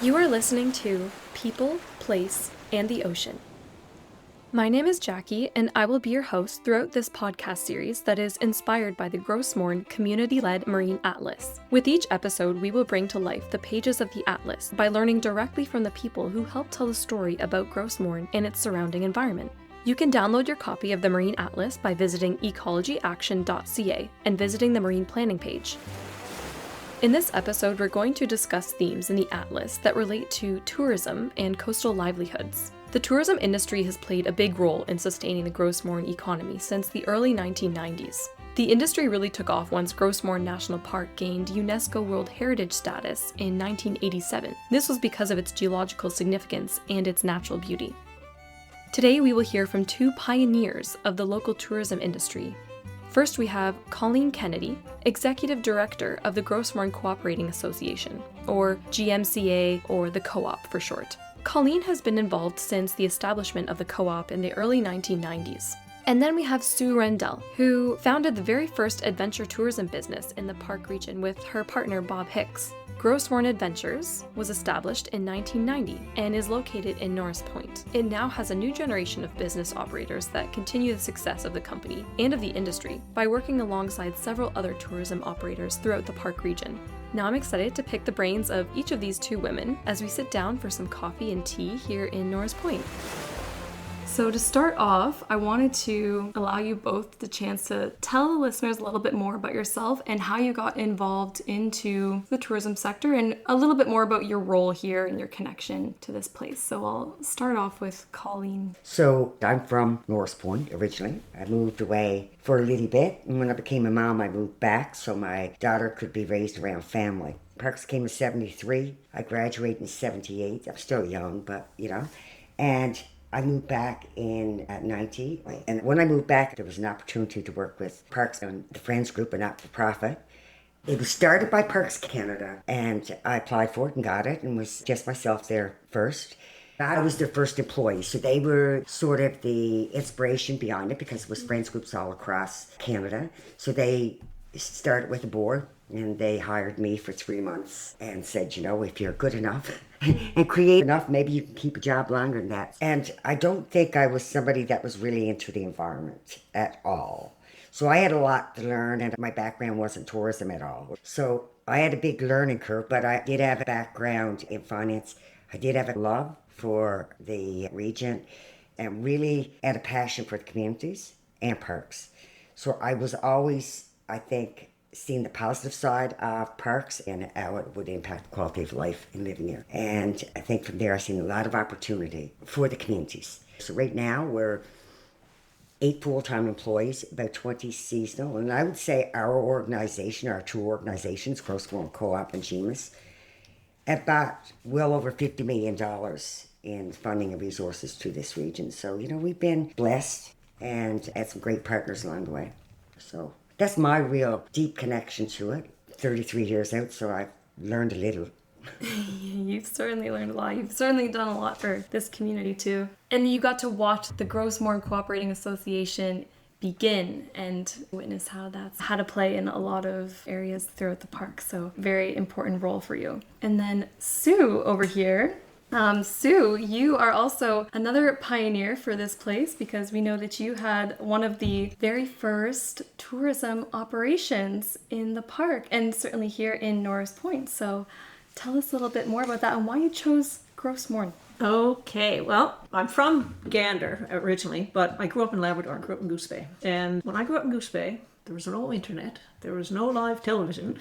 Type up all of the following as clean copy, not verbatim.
You are listening to People, Place, and the Ocean. My name is Jackie, and I will be your host throughout this podcast series that is inspired by the Gros Morne community-led marine atlas. With each episode, we will bring to life the pages of the atlas by learning directly from the people who help tell the story about Gros Morne and its surrounding environment. You can download your copy of the Marine Atlas by visiting ecologyaction.ca and visiting the Marine Planning page. In this episode, we're going to discuss themes in the Atlas that relate to tourism and coastal livelihoods. The tourism industry has played a big role in sustaining the Gros Morne economy since the early 1990s. The industry really took off once Gros Morne National Park gained UNESCO World Heritage status in 1987. This was because of its geological significance and its natural beauty. Today, we will hear from two pioneers of the local tourism industry. First, we have Colleen Kennedy, Executive Director of the Gros Morne Cooperating Association, or GMCA, or the Co-op for short. Colleen has been involved since the establishment of the Co-op in the early 1990s. And then we have Sue Rendel, who founded the very first adventure tourism business in the park region with her partner Bob Hicks. Gros Morne Adventures was established in 1990 and is located in Norris Point. It now has a new generation of business operators that continue the success of the company and of the industry by working alongside several other tourism operators throughout the park region. Now I'm excited to pick the brains of each of these two women as we sit down for some coffee and tea here in Norris Point. So to start off, I wanted to allow you both the chance to tell the listeners a little bit more about yourself and how you got involved into the tourism sector and a little bit more about your role here and your connection to this place. So I'll start off with Colleen. So I'm from Norris Point originally. I moved away for a little bit, and when I became a mom, I moved back so my daughter could be raised around family. Parks came in 73. I graduated in 78. I'm still young, but and I moved back in at 90, and when I moved back, there was an opportunity to work with Parks and the Friends Group, a not-for-profit. It was started by Parks Canada, and I applied for it and got it, and was just myself there first. I was their first employee, so they were sort of the inspiration behind it because it was Friends Groups all across Canada. So they started with a board, and they hired me for 3 months and said, if you're good enough and creative enough, maybe you can keep a job longer than that. And I don't think I was somebody that was really into the environment at all. So I had a lot to learn, and my background wasn't tourism at all. So I had a big learning curve, but I did have a background in finance. I did have a love for the region and really had a passion for the communities and parks. So I was always, I think, seeing the positive side of parks and how it would impact the quality of life in living here. And I think from there I've seen a lot of opportunity for the communities. So right now we're 8 full-time employees, about 20 seasonal, and I would say our organization, our two organizations, Gros Morne Co-op and GMAS, about well over $50 million in funding and resources to this region. So, we've been blessed and had some great partners along the way. So that's my real deep connection to it. 33 years out, so I've learned a little. You've certainly learned a lot. You've certainly done a lot for this community too. And you got to watch the Gros Morne Cooperating Association begin and witness how that's had to play in a lot of areas throughout the park. So very important role for you. And then Sue over here. Sue, you are also another pioneer for this place because we know that you had one of the very first tourism operations in the park and certainly here in Norris Point. So tell us a little bit more about that and why you chose Gros Morne. Okay, well, I'm from Gander originally, but I grew up in Labrador. I grew up in Goose Bay. And when I grew up in Goose Bay, there was no internet, there was no live television.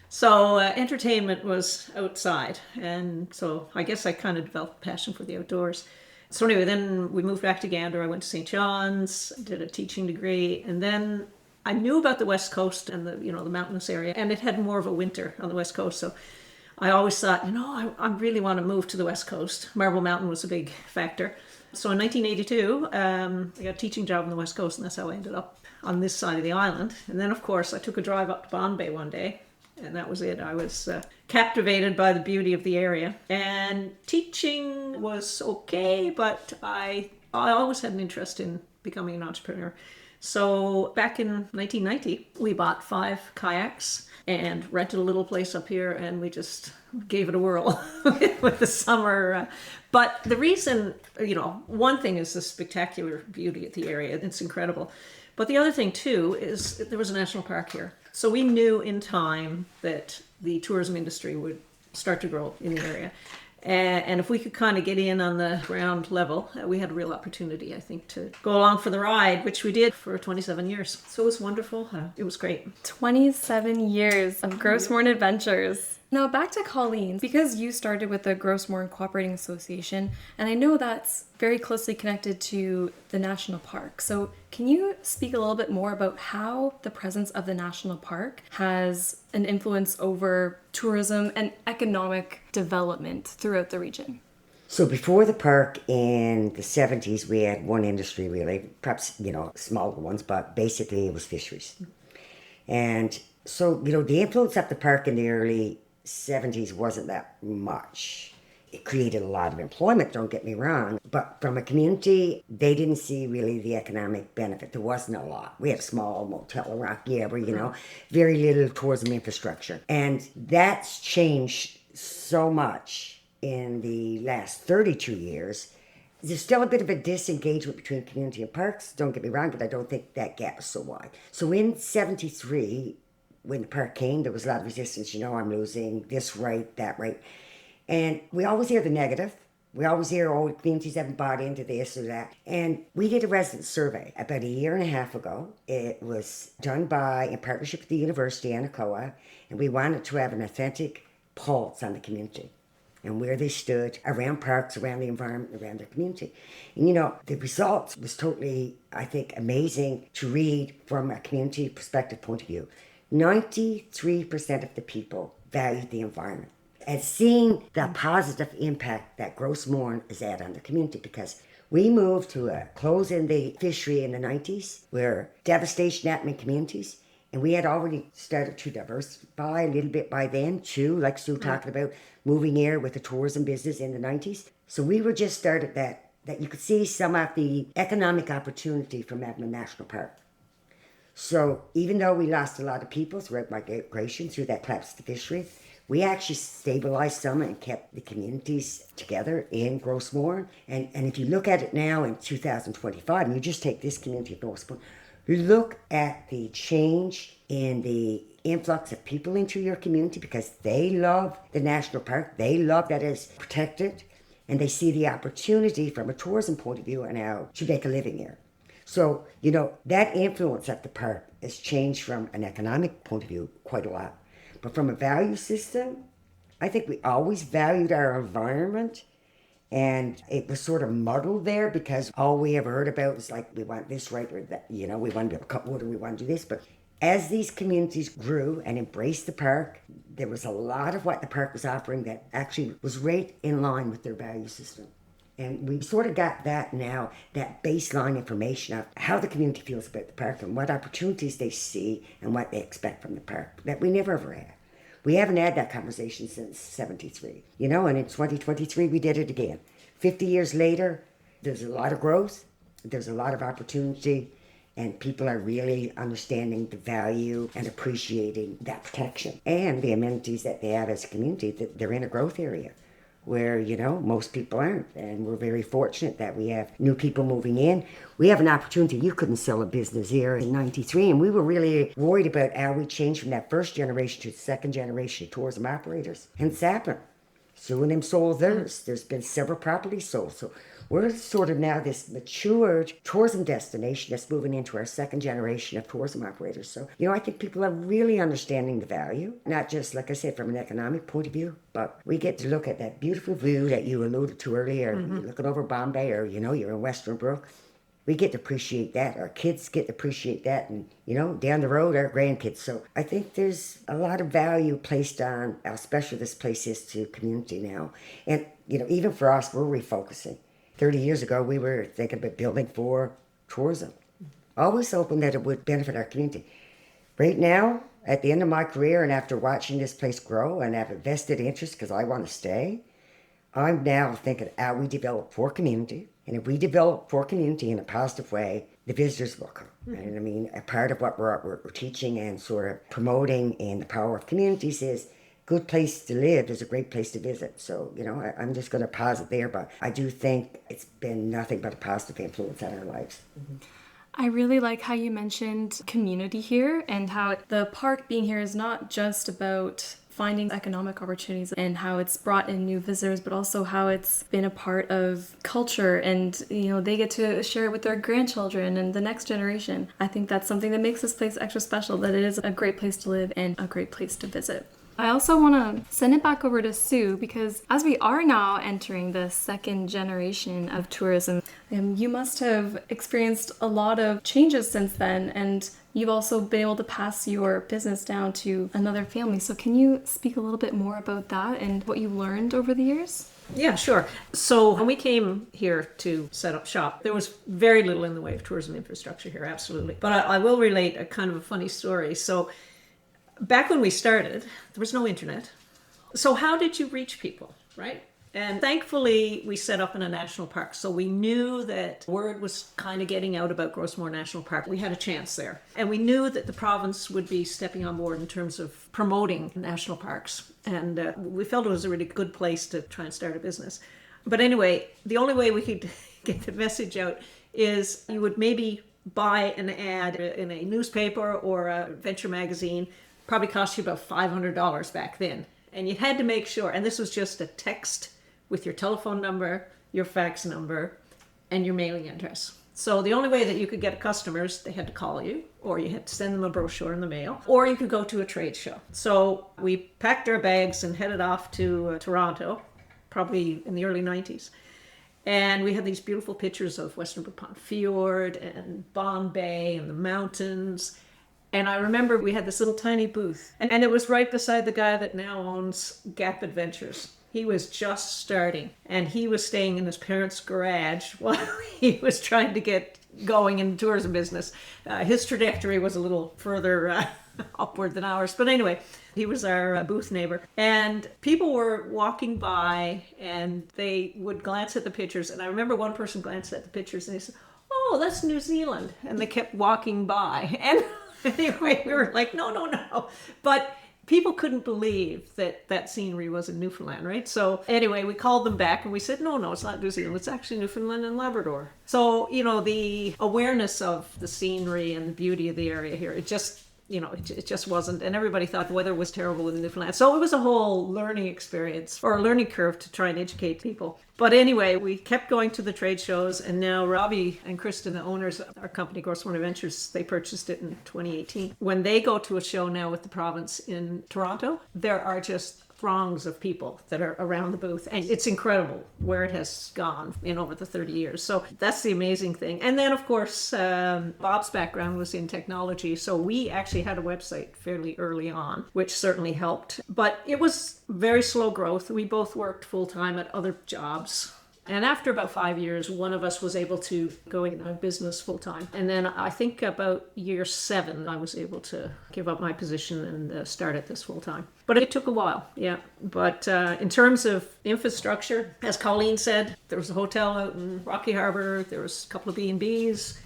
So entertainment was outside, and so I guess I kind of developed a passion for the outdoors. So anyway, then we moved back to Gander. I went to St. John's, did a teaching degree, and then I knew about the West Coast and the mountainous area, and it had more of a winter on the West Coast. So I always thought, I really want to move to the West Coast. Marble Mountain was a big factor. So in 1982, I got a teaching job on the West Coast, and that's how I ended up on this side of the island. And then, of course, I took a drive up to Bombay one day. And that was it. I was captivated by the beauty of the area. And teaching was okay, but I always had an interest in becoming an entrepreneur. So back in 1990, we bought 5 kayaks and rented a little place up here, and we just gave it a whirl with the summer. But the reason, one thing is the spectacular beauty of the area. It's incredible. But the other thing, too, is there was a national park here. So we knew in time that the tourism industry would start to grow in the area. And if we could kind of get in on the ground level, we had a real opportunity, I think, to go along for the ride, which we did for 27 years. So it was wonderful. It was great. 27 years of Gros Morne adventures. Now back to Colleen, because you started with the Gros Morne Cooperating Association, and I know that's very closely connected to the national park. So can you speak a little bit more about how the presence of the national park has an influence over tourism and economic development throughout the region? So before the park in the 70s, we had one industry really, perhaps, smaller ones, but basically it was fisheries. And so, the influence of the park in the early 70s wasn't that much. It created a lot of employment, don't get me wrong, but from a community, they didn't see really the economic benefit. There wasn't a lot. We had a small motel around here, where, very little tourism infrastructure. And that's changed so much in the last 32 years. There's still a bit of a disengagement between community and parks, don't get me wrong, but I don't think that gap is so wide. So in 73, when the park came, there was a lot of resistance. I'm losing this right, that right. And we always hear the negative. We always hear, communities haven't bought into this or that. And we did a resident survey about a year and a half ago. It was done in partnership with the university and ACOA, and we wanted to have an authentic pulse on the community and where they stood around parks, around the environment, around their community. And the results was totally, I think, amazing to read from a community perspective point of view. 93% of the people valued the environment and seeing the positive impact that Gros Morne has had on the community, because we moved to a close in the fishery in the 90s where devastation happened in communities, and we had already started to diversify a little bit by then too, like Sue talking about moving here with the tourism business in the 90s. So we were just started that you could see some of the economic opportunity from having a national park. So even though we lost a lot of people throughout migration through that collapse of the fishery, we actually stabilized some and kept the communities together in Gros Morne. And if you look at it now in 2025, and you just take this community of North Point, look at the change in the influx of people into your community, because they love the national park, they love that it's protected, and they see the opportunity from a tourism point of view and how to make a living here. So, that influence at the park has changed from an economic point of view quite a lot. But from a value system, I think we always valued our environment, and it was sort of muddled there because all we ever heard about was like, we want this right or that, we want to be able to cut wood or we want to do this. But as these communities grew and embraced the park, there was a lot of what the park was offering that actually was right in line with their value system. And we sort of got that now, that baseline information of how the community feels about the park and what opportunities they see and what they expect from the park that we never ever had. We haven't had that conversation since 73, and in 2023 we did it again. 50 years later, there's a lot of growth, there's a lot of opportunity, and people are really understanding the value and appreciating that protection and the amenities that they have as a community, that they're in a growth area where, most people aren't. And we're very fortunate that we have new people moving in. We have an opportunity. You couldn't sell a business here in 93, and we were really worried about how we changed from that first generation to the second generation of tourism operators. And it's happened. Sue and him sold theirs. There's been several properties sold. So we're sort of now this matured tourism destination that's moving into our second generation of tourism operators. So, I think people are really understanding the value, not just, like I said, from an economic point of view, but we get to look at that beautiful view that you alluded to earlier, looking over Bombay, or, you're in Western Brook. We get to appreciate that. Our kids get to appreciate that. And, down the road, our grandkids. So I think there's a lot of value placed on how special this place is to community now. And, even for us, we're refocusing. 30 years ago, we were thinking about building for tourism. Always hoping that it would benefit our community. Right now, at the end of my career and after watching this place grow and have a vested interest because I want to stay, I'm now thinking how we develop for community. And if we develop for community in a positive way, the visitors will come. And I mean, a part of what we're teaching and sort of promoting in the power of communities is good place to live is a great place to visit. So, I'm just going to pause it there, but I do think it's been nothing but a positive influence on our lives. I really like how you mentioned community here and how the park being here is not just about finding economic opportunities and how it's brought in new visitors, but also how it's been a part of culture and, they get to share it with their grandchildren and the next generation. I think that's something that makes this place extra special, that it is a great place to live and a great place to visit. I also want to send it back over to Sue because as we are now entering the second generation of tourism, you must have experienced a lot of changes since then, and you've also been able to pass your business down to another family. So can you speak a little bit more about that and what you learned over the years? Yeah, sure. So when we came here to set up shop, there was very little in the way of tourism infrastructure here, absolutely. But I will relate a kind of a funny story. So back when we started, there was no internet. So how did you reach people, right? And thankfully, we set up in a national park. So we knew that word was kind of getting out about Gros Morne National Park. We had a chance there. And we knew that the province would be stepping on board in terms of promoting national parks. And we felt it was a really good place to try and start a business. But anyway, the only way we could get the message out is you would maybe buy an ad in a newspaper or a venture magazine. Probably cost you about $500 back then. And you had to make sure, and this was just a text with your telephone number, your fax number, and your mailing address. So the only way that you could get customers, they had to call you, or you had to send them a brochure in the mail, or you could go to a trade show. So we packed our bags and headed off to Toronto, probably in the early 90s. And we had these beautiful pictures of Western Brupont Fjord and Bond Bay and the mountains. And I remember we had this little tiny booth, and it was right beside the guy that now owns Gap Adventures. He was just starting, and he was staying in his parents' garage while he was trying to get going in the tourism business. His trajectory was a little further upward than ours. But anyway, he was our booth neighbor. And people were walking by, and they would glance at the pictures. And I remember one person glanced at the pictures, and they said, "Oh, that's New Zealand." And they kept walking by. And anyway, we were like, no. But people couldn't believe that scenery was in Newfoundland, right? So anyway, we called them back and we said, no, it's not New Zealand. It's actually Newfoundland and Labrador. So, the awareness of the scenery and the beauty of the area here, it just wasn't. And everybody thought the weather was terrible in Newfoundland. So it was a whole learning experience or a learning curve to try and educate people. But anyway, we kept going to the trade shows, and now Robbie and Kristen, the owners of our company, Gros Morne Ventures, they purchased it in 2018. When they go to a show now with the province in Toronto, there are just throngs of people that are around the booth, and it's incredible where it has gone in over the 30 years. So that's the amazing thing. And then of course Bob's background was in technology, so we actually had a website fairly early on, which certainly helped, but it was very slow growth. We both worked full-time at other jobs. And after about 5 years, one of us was able to go in business full time. And then I think about year 7, I was able to give up my position and start at this full time. But it took a while, yeah. But in terms of infrastructure, as Colleen said, there was a hotel out in Rocky Harbour. There was a couple of B&Bs.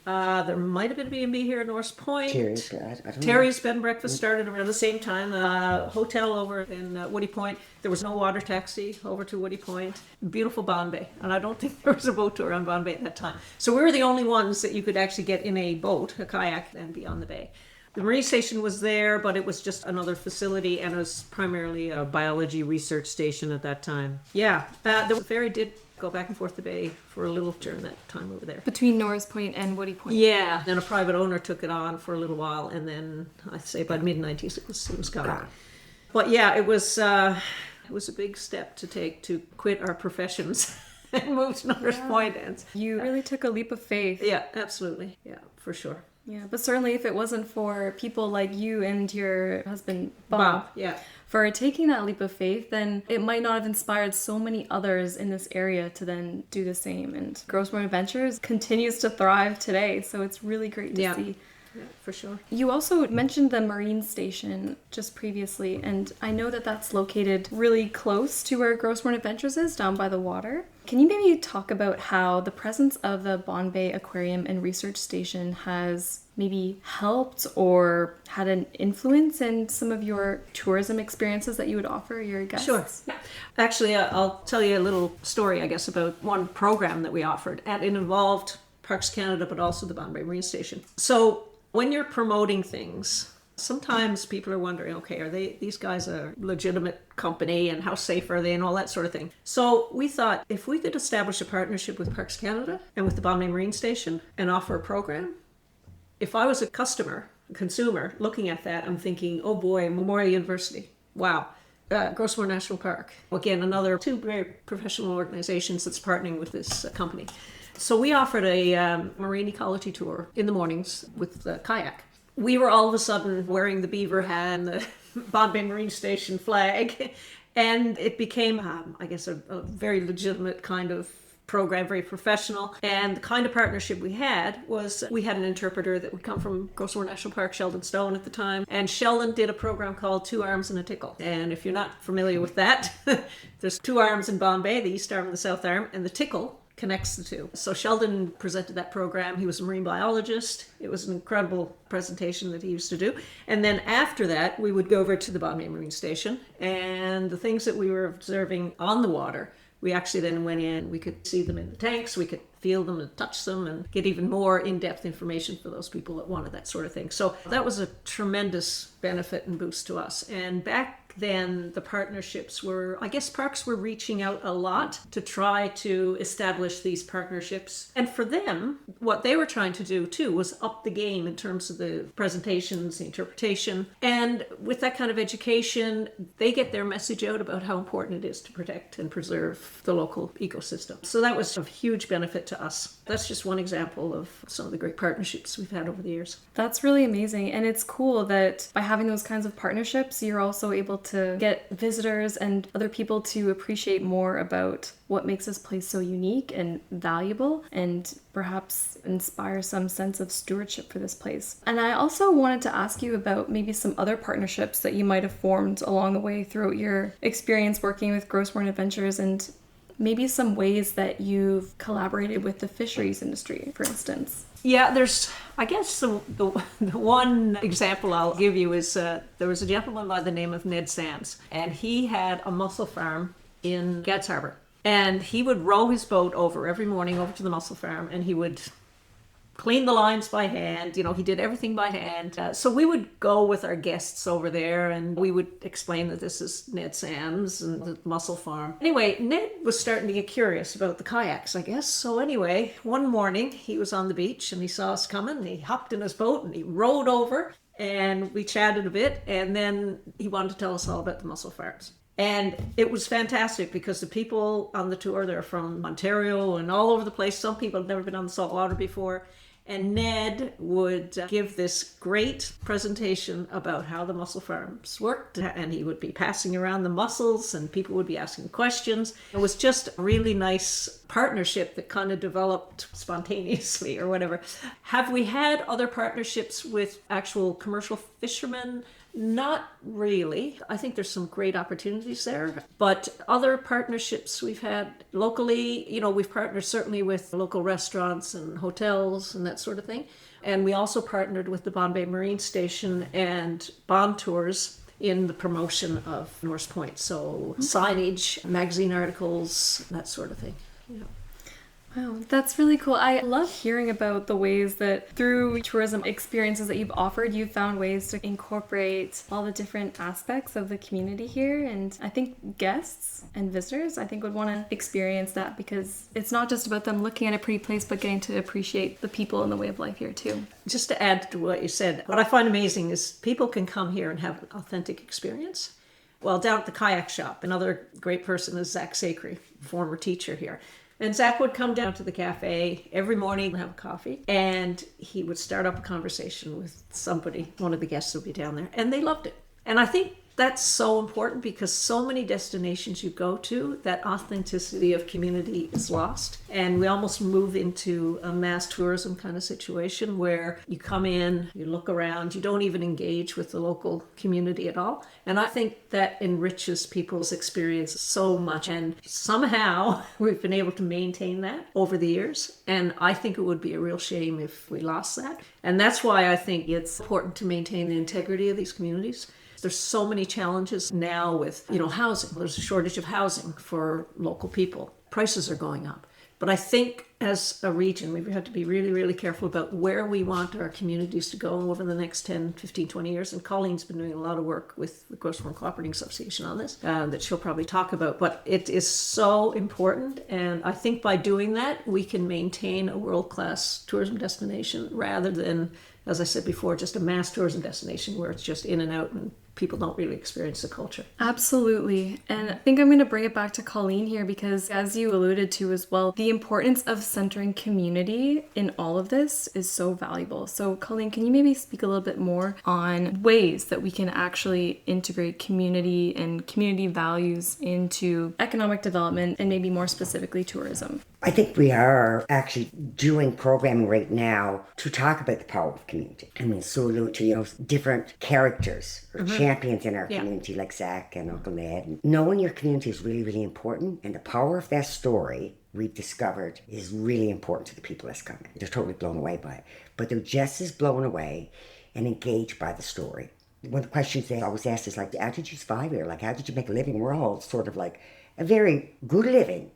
There might have been a B&B here at North Point. Terry's, I don't know. Terry's Bed and Breakfast started around the same time. Hotel over in Woody Point. There was no water taxi over to Woody Point. Beautiful Bond Bay. And I don't think there was a boat tour on Bond Bay at that time. So we were the only ones that you could actually get in a boat, a kayak, and be on the bay. The marine station was there, but it was just another facility, and it was primarily a biology research station at that time. Yeah. The ferry did go back and forth the bay for a little during that time over there. Between Norris Point and Woody Point. Yeah. Then a private owner took it on for a little while, and then I'd say by the mid-90s it was gone. But yeah, it was a big step to take to quit our professions and move to Norris Point. And You really took a leap of faith. yeah, absolutely. Yeah, for sure. Yeah, but certainly if it wasn't for people like you and your husband, Bob, yeah. for taking that leap of faith, then it might not have inspired so many others in this area to then do the same. And Gros Morne Ventures continues to thrive today, so it's really great to see. Yeah, for sure. You also mentioned the marine station just previously, and I know that that's located really close to where Gros Morne Adventures is, down by the water. Can you maybe talk about how the presence of the Bon Bay Aquarium and Research Station has maybe helped or had an influence in some of your tourism experiences that you would offer your guests? Sure. Actually, I'll tell you a little story, I guess, about one program that we offered, and it involved Parks Canada, but also the Bon Bay Marine Station. So when you're promoting things, sometimes people are wondering, okay, are these guys a legitimate company and how safe are they and all that sort of thing. So we thought if we could establish a partnership with Parks Canada and with the Bon Bay Marine Station and offer a program, if I was a consumer looking at that, I'm thinking, oh boy, Memorial University, wow. Gros Morne National Park, again, another two very professional organizations that's partnering with this company. So we offered a marine ecology tour in the mornings with the kayak. We were all of a sudden wearing the beaver hat and the Bon Bay Marine Station flag, and it became, I guess, a very legitimate kind of program, very professional. And the kind of partnership we had was we had an interpreter that would come from Gros Morne National Park, Sheldon Stone at the time, and Sheldon did a program called Two Arms and a Tickle. And if you're not familiar with that, there's two arms in Bon Bay, the east arm and the south arm, and the tickle connects the two. So Sheldon presented that program. He was a marine biologist. It was an incredible presentation that he used to do. And then after that, we would go over to the Bon Bay Marine Station, and the things that we were observing on the water, we actually then went in, we could see them in the tanks, we could feel them and touch them and get even more in-depth information for those people that wanted that sort of thing. So that was a tremendous benefit and boost to us. And back then, the partnerships were, I guess parks were reaching out a lot to try to establish these partnerships. And for them, what they were trying to do too was up the game in terms of the presentations, the interpretation. And with that kind of education, they get their message out about how important it is to protect and preserve the local ecosystem. So that was of huge benefit to us. That's just one example of some of the great partnerships we've had over the years. That's really amazing. And it's cool that by having those kinds of partnerships, you're also able to get visitors and other people to appreciate more about what makes this place so unique and valuable, and perhaps inspire some sense of stewardship for this place. And I also wanted to ask you about maybe some other partnerships that you might have formed along the way throughout your experience working with Gros Morne Adventures, and maybe some ways that you've collaborated with the fisheries industry, for instance. Yeah, there's, I guess the one example I'll give you is there was a gentleman by the name of Ned Sands, and he had a mussel farm in Gads Harbor. And he would row his boat over every morning over to the mussel farm, and he would clean the lines by hand. You know, he did everything by hand. So we would go with our guests over there, and we would explain that this is Ned Sands and the mussel farm. Anyway, Ned was starting to get curious about the kayaks, I guess. So anyway, one morning he was on the beach and he saw us coming, and he hopped in his boat and he rowed over, and we chatted a bit, and then he wanted to tell us all about the mussel farms. And it was fantastic because the people on the tour, they're from Ontario and all over the place. Some people had never been on the salt water before. And Ned would give this great presentation about how the mussel farms worked, and he would be passing around the mussels and people would be asking questions. It was just a really nice partnership that kind of developed spontaneously or whatever. Have we had other partnerships with actual commercial fishermen? Not really. I think there's some great opportunities there. But other partnerships we've had locally, you know, we've partnered certainly with local restaurants and hotels and that sort of thing. And we also partnered with the Bon Bay Marine Station and Bond Tours in the promotion of Norse Point. So signage, magazine articles, that sort of thing. Yeah. Wow, that's really cool. I love hearing about the ways that through tourism experiences that you've offered, you've found ways to incorporate all the different aspects of the community here. And I think guests and visitors, I think, would want to experience that, because it's not just about them looking at a pretty place, but getting to appreciate the people and the way of life here too. Just to add to what you said, what I find amazing is people can come here and have an authentic experience. Well, down at the kayak shop, another great person is Zach Sacre, former teacher here. And Zach would come down to the cafe every morning and have a coffee, and he would start up a conversation with somebody, one of the guests would be down there, and they loved it. And I think that's so important because so many destinations you go to, that authenticity of community is lost. And we almost move into a mass tourism kind of situation where you come in, you look around, you don't even engage with the local community at all. And I think that enriches people's experience so much. And somehow we've been able to maintain that over the years. And I think it would be a real shame if we lost that. And that's why I think it's important to maintain the integrity of these communities. There's so many challenges now with, housing. There's a shortage of housing for local people. Prices are going up. But I think as a region, we have to be really, really careful about where we want our communities to go over the next 10, 15, 20 years. And Colleen's been doing a lot of work with the Gros Morne Cooperating Association on this that she'll probably talk about. But it is so important. And I think by doing that, we can maintain a world-class tourism destination rather than, as I said before, just a mass tourism destination where it's just in and out and people don't really experience the culture. Absolutely. And I think I'm going to bring it back to Colleen here because, as you alluded to as well, the importance of centering community in all of this is so valuable. So Colleen, can you maybe speak a little bit more on ways that we can actually integrate community and community values into economic development and maybe more specifically tourism? I think we are actually doing programming right now to talk about the power of community. I mean, so allude to, different characters or champions in our community like Zach and Uncle Ned. And knowing your community is really, really important. And the power of that story we've discovered is really important to the people that's coming. They're totally blown away by it. But they're just as blown away and engaged by the story. One of the questions they always ask is like, how did you survive here? Like, how did you make a living? We're all sort of like a very good living.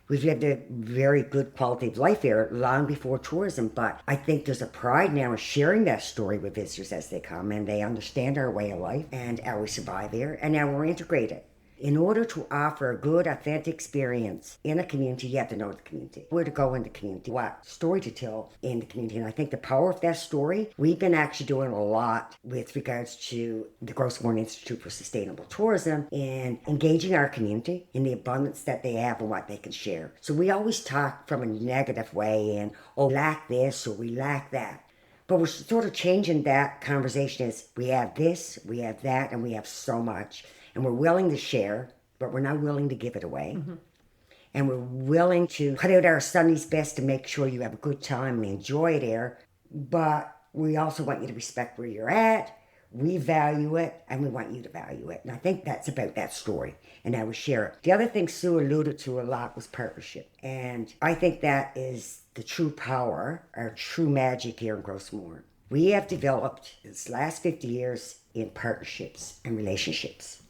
We've lived a very good quality of life here long before tourism, but I think there's a pride now in sharing that story with visitors as they come and they understand our way of life and how we survive here, and now we're integrated. In order to offer a good, authentic experience in a community, you have to know the community. Where to go in the community, what story to tell in the community. And I think the power of that story, we've been actually doing a lot with regards to the Gros Morne Institute for Sustainable Tourism and engaging our community in the abundance that they have and what they can share. So we always talk from a negative way and, we lack this or we lack that. But we're sort of changing that conversation as we have this, we have that, and we have so much. And we're willing to share, but we're not willing to give it away. Mm-hmm. And we're willing to put out our Sunday's best to make sure you have a good time and enjoy it here. But we also want you to respect where you're at. We value it, and we want you to value it. And I think that's about that story and how we share it. The other thing Sue alluded to a lot was partnership. And I think that is the true power, our true magic here in Gros Morne. We have developed this last 50 years in partnerships and relationships.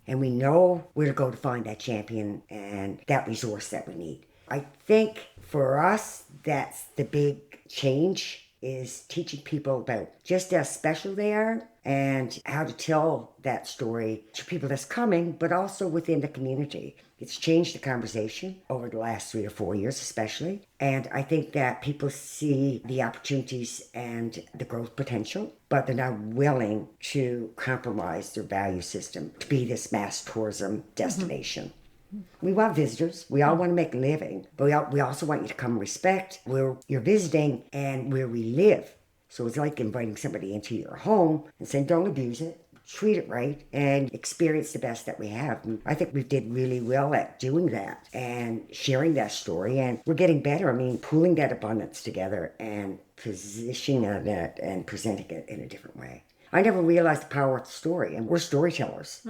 And we know where to go to find that champion and that resource that we need. I think for us, that's the big change, is teaching people about just how special they are and how to tell that story to people that's coming, but also within the community. It's changed the conversation over the last 3 or 4 years especially. And I think that people see the opportunities and the growth potential, but they're not willing to compromise their value system to be this mass tourism destination. Mm-hmm. We want visitors. We all want to make a living, but we also want you to come and respect where you're visiting and where we live. So it's like inviting somebody into your home and saying, don't abuse it. Treat it right and experience the best that we have. And I think we did really well at doing that and sharing that story, and we're getting better. I mean, pooling that abundance together and positioning it and presenting it in a different way. I never realized the power of the story, and we're storytellers.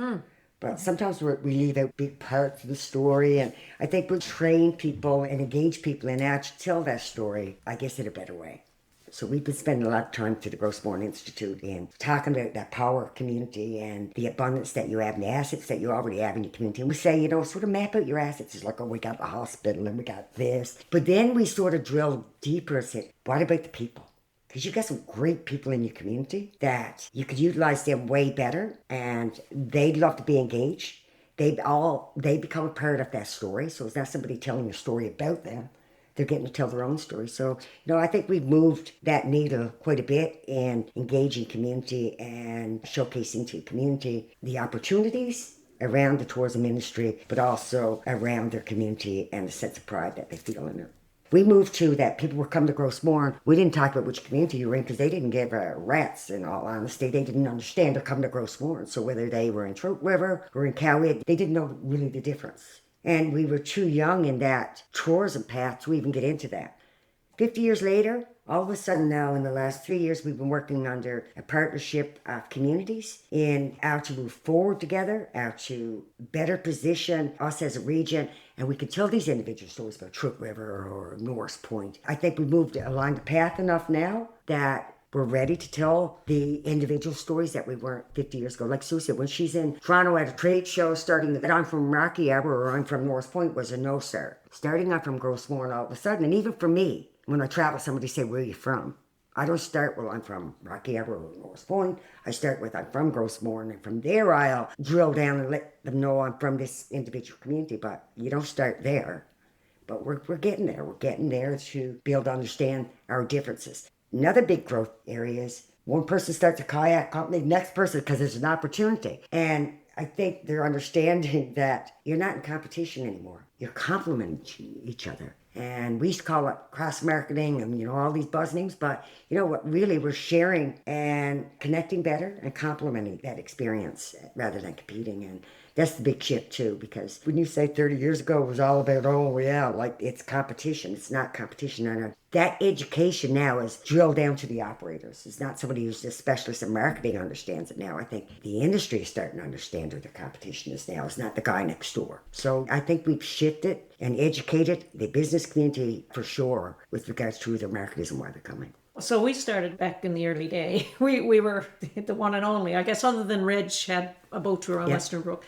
But sometimes we leave out big parts of the story, and I think we'll train people and engage people in how to tell that story, I guess, in a better way. So we've been spending a lot of time through the Gros Morne Institute in talking about that power of community and the abundance that you have and the assets that you already have in your community. And we say, sort of map out your assets. It's like, we got the hospital and we got this. But then we sort of drill deeper and say, what about the people? Because you got some great people in your community that you could utilize them way better, and they'd love to be engaged. They become a part of that story. So it's not somebody telling a story about them. They're getting to tell their own story. So, I think we've moved that needle quite a bit in engaging community and showcasing to community the opportunities around the tourism industry, but also around their community and the sense of pride that they feel in it. We moved to that people were coming to Gros Morne. We didn't talk about which community you were in because they didn't give rats, in all honesty. They didn't understand they're coming to Gros Morne. So whether they were in Trout River or in Cowhead, they didn't know really the difference. And we were too young in that tourism path to even get into that. 50 years later, all of a sudden now in the last 3 years, we've been working under a partnership of communities in how to move forward together, how to better position us as a region. And we can tell these individual stories about Trout River or North Point. I think we've moved along the path enough now that we're ready to tell the individual stories that we weren't 50 years ago. Like Sue said, when she's in Toronto at a trade show, starting that I'm from Rocky Arbor or I'm from North Point was a no, sir. Starting out from Gros Morne all of a sudden, and even for me, when I travel, somebody say, where are you from? I don't start, well, I'm from Rocky Arbor or North Point. I start with, I'm from Gros Morne, and from there I'll drill down and let them know I'm from this individual community, but you don't start there. But we're getting there. We're getting there to be able to understand our differences. Another big growth area is one person starts a kayak company, next person, because there's an opportunity. And I think they're understanding that you're not in competition anymore. You're complementing each other. And we used to call it cross-marketing and, all these buzz names. But you know what? Really, we're sharing and connecting better and complementing that experience rather than competing. And that's the big shift, too, because when you say 30 years ago it was all about, like it's competition. It's not competition. And that education now is drilled down to the operators. It's not somebody who's a specialist in marketing understands it now. I think the industry is starting to understand who the competition is now. It's not the guy next door. So I think we've shifted and educated the business community for sure with regards to who their market is and why they're coming. So we started back in the early day. We were the one and only, I guess, other than Reg had a boat tour on Western Brook.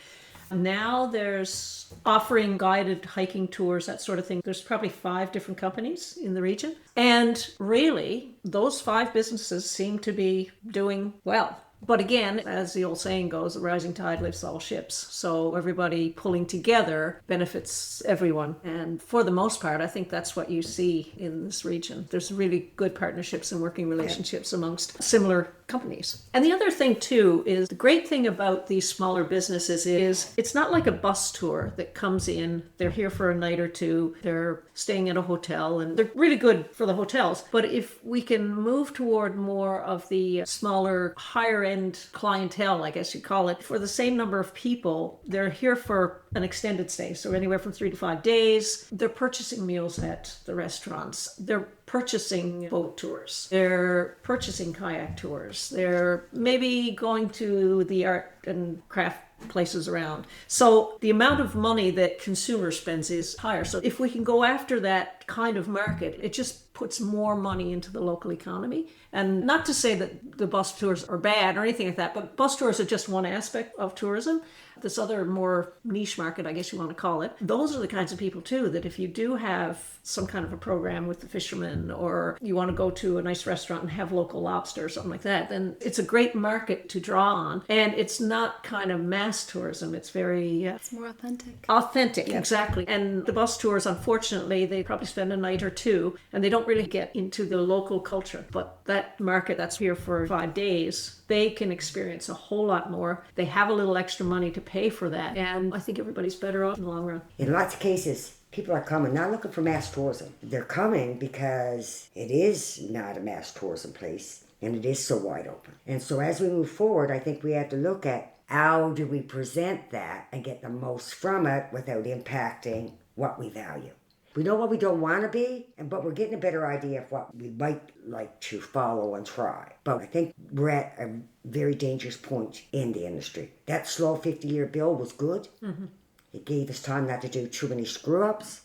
Now there's offering guided hiking tours, that sort of thing. There's probably 5 different companies in the region. And really, those 5 businesses seem to be doing well. But again, as the old saying goes, a rising tide lifts all ships. So everybody pulling together benefits everyone. And for the most part, I think that's what you see in this region. There's really good partnerships and working relationships amongst similar companies. And the other thing too is the great thing about these smaller businesses is it's not like a bus tour that comes in, they're here for a night or two, they're staying at a hotel, and they're really good for the hotels. But if we can move toward more of the smaller, higher end clientele, I guess you call it, for the same number of people, they're here for an extended stay. So anywhere from 3 to 5 days, they're purchasing meals at the restaurants. They're purchasing boat tours. They're purchasing kayak tours. They're maybe going to the art and craft places around. So the amount of money that consumer spends is higher. So if we can go after that kind of market, it just puts more money into the local economy. And not to say that the bus tours are bad or anything like that, but bus tours are just one aspect of tourism. This other more niche market, I guess you want to call it, those are the kinds of people too that if you do have some kind of a program with the fishermen, or you want to go to a nice restaurant and have local lobster or something like that, then it's a great market to draw on. And it's not kind of mass tourism. It's very... it's more authentic. Authentic, exactly. And the bus tours, unfortunately, they probably spend a night or two and they don't really get into the local culture. But that market that's here for 5 days, they can experience a whole lot more. They have a little extra money to pay for that. And I think everybody's better off in the long run. In lots of cases, people are coming not looking for mass tourism. They're coming because it is not a mass tourism place and it is so wide open. And so as we move forward, I think we have to look at how do we present that and get the most from it without impacting what we value. We know what we don't want to be, but we're getting a better idea of what we might like to follow and try. But I think we're at a very dangerous point in the industry. That slow 50-year bill was good. Mm-hmm. It gave us time not to do too many screw-ups.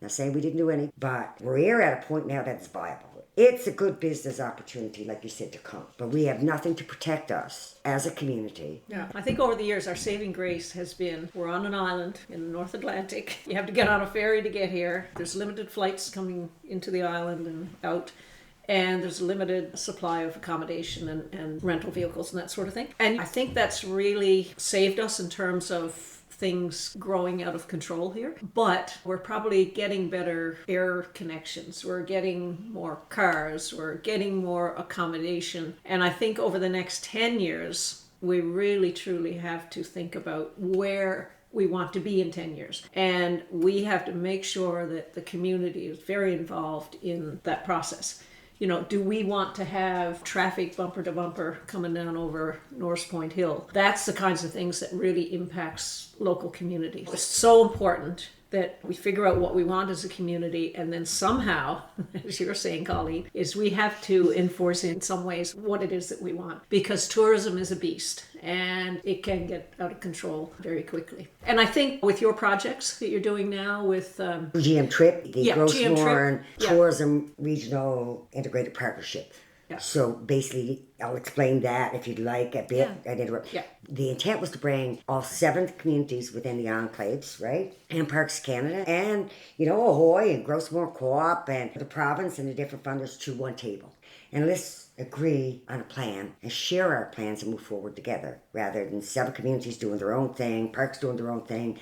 Not saying we didn't do any, but we're here at a point now that's viable. It's a good business opportunity, like you said, to come. But we have nothing to protect us as a community. Yeah, I think over the years, our saving grace has been, we're on an island in the North Atlantic. You have to get on a ferry to get here. There's limited flights coming into the island and out. And there's a limited supply of accommodation and rental vehicles and that sort of thing. And I think that's really saved us in terms of things growing out of control here. But we're probably getting better air connections. We're getting more cars. We're getting more accommodation. And I think over the next 10 years, we really truly have to think about where we want to be in 10 years. And we have to make sure that the community is very involved in that process. You know, do we want to have traffic bumper to bumper coming down over North Point Hill? That's the kinds of things that really impacts local communities. It's so important that we figure out what we want as a community, and then somehow, as you were saying, Colleen, is we have to enforce in some ways what it is that we want, because tourism is a beast and it can get out of control very quickly. And I think with your projects that you're doing now with GM Trip, the Gros GM Morne Trip. Tourism Regional Integrated Partnership. Yeah. So basically, I'll explain that if you'd like a bit. Yeah. I'd interrupt. Yeah. The intent was to bring all 7 communities within the enclaves, right? And Parks Canada and, Ahoy and Gros Morne Co-op and the province and the different funders to one table. And let's agree on a plan and share our plans and move forward together rather than 7 communities doing their own thing, parks doing their own thing,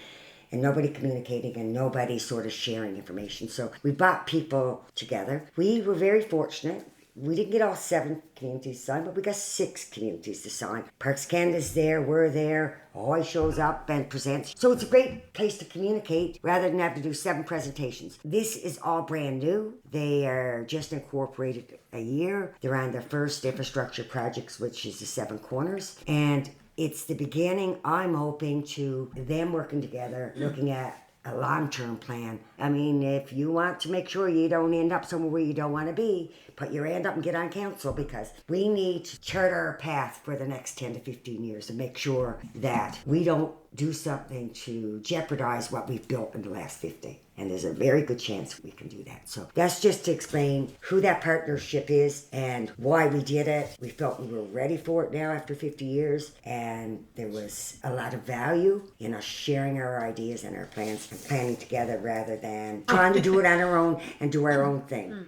and nobody communicating and nobody sort of sharing information. So we brought people together. We were very fortunate. We didn't get all 7 communities signed, but we got 6 communities to sign. Parks Canada's there, we're there, Ahoy shows up and presents. So it's a great place to communicate rather than have to do 7 presentations. This is all brand new. They are just incorporated a year. They're on their first infrastructure projects, which is the 7 Corners. And it's the beginning, I'm hoping, to them working together, looking at a long-term plan. I mean, if you want to make sure you don't end up somewhere where you don't want to be, put your hand up and get on council, because we need to chart our path for the next 10 to 15 years and make sure that we don't do something to jeopardize what we've built in the last 50. And there's a very good chance we can do that. So that's just to explain who that partnership is and why we did it. We felt we were ready for it now after 50 years. And there was a lot of value in us sharing our ideas and our plans and planning together rather than trying to do it on our own and do our own thing.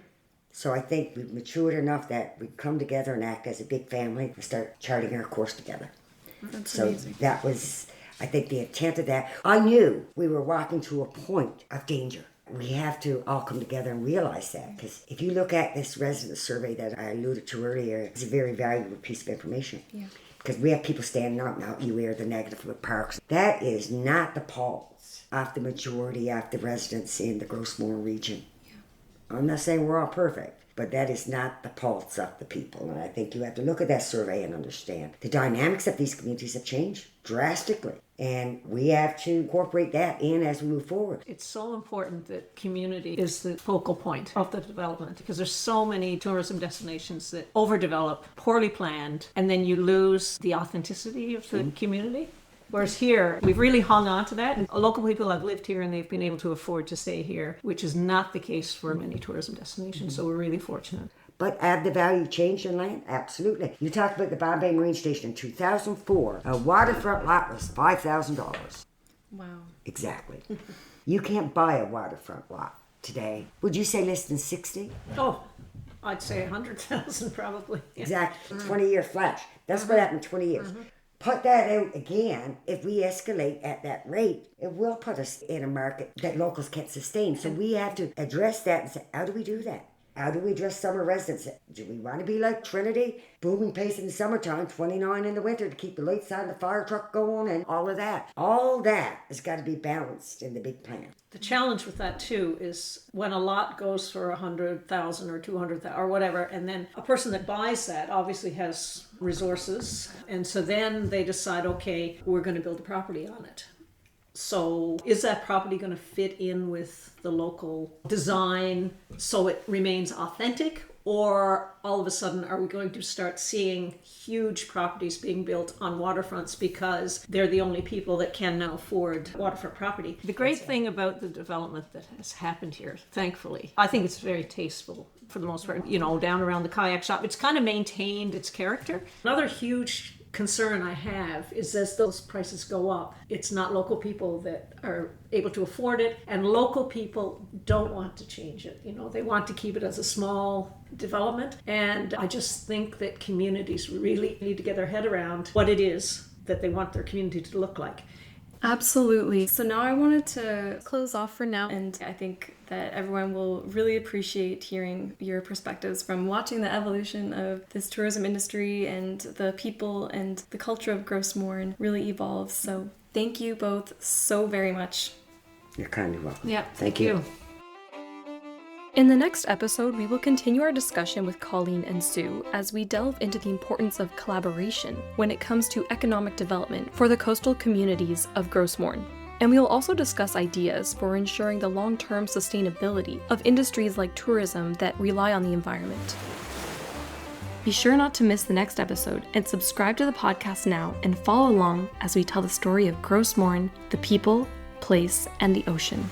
So I think we've matured enough that we come together and act as a big family and start charting our course together. That's so amazing. That was, I think, the intent of that. I knew we were walking to a point of danger. We have to all come together and realize that, because if you look at this resident survey that I alluded to earlier, it's a very valuable piece of information. Yeah. Because we have people standing up now, you hear the negative with parks. That is not the pulse of the majority of the residents in the Gros Morne region. Yeah. I'm not saying we're all perfect, but that is not the pulse of the people. And I think you have to look at that survey and understand the dynamics of these communities have changed drastically. And we have to incorporate that in as we move forward. It's so important that community is the focal point of the development, because there's so many tourism destinations that overdevelop, poorly planned, and then you lose the authenticity of the community. Whereas here, we've really hung on to that. And local people have lived here and they've been able to afford to stay here, which is not the case for many tourism destinations. So we're really fortunate. But have the value changed in land? Absolutely. You talked about the Bombay Marine Station in 2004. A waterfront lot was $5,000. Wow. Exactly. You can't buy a waterfront lot today. Would you say less than 60? Oh, I'd say 100,000 probably. Yeah. Exactly. 20-year flash. That's what happened in 20 years. Put that out again. If we escalate at that rate, it will put us in a market that locals can't sustain. So we have to address that and say, how do we do that? How do we address summer residents? Do we want to be like Trinity? Booming pace in the summertime, 29 in the winter to keep the lights on, the fire truck going, and all of that. All that has got to be balanced in the big plan. The challenge with that too is when a lot goes for 100,000 or 200,000 or whatever, and then a person that buys that obviously has resources, and so then they decide, okay, we're going to build a property on it. So is that property going to fit in with the local design so it remains authentic? Or all of a sudden, are we going to start seeing huge properties being built on waterfronts because they're the only people that can now afford waterfront property? The great thing about the development that has happened here, thankfully, I think it's very tasteful for the most part. You know, down around the kayak shop, it's kind of maintained its character. Another huge concern I have is as those prices go up, it's not local people that are able to afford it, and local people don't want to change it. You know, they want to keep it as a small development, and I just think that communities really need to get their head around what it is that they want their community to look like. Absolutely. So now I wanted to close off for now, and I think that everyone will really appreciate hearing your perspectives from watching the evolution of this tourism industry and the people and the culture of Gros Morne really evolve. So Thank you both so very much. You're kindly welcome. Yeah, Thank you. In the next episode, we will continue our discussion with Colleen and Sue as we delve into the importance of collaboration when it comes to economic development for the coastal communities of Gros Morne. And we will also discuss ideas for ensuring the long-term sustainability of industries like tourism that rely on the environment. Be sure not to miss the next episode and subscribe to the podcast now and follow along as we tell the story of Gros Morne, the people, place, and the ocean.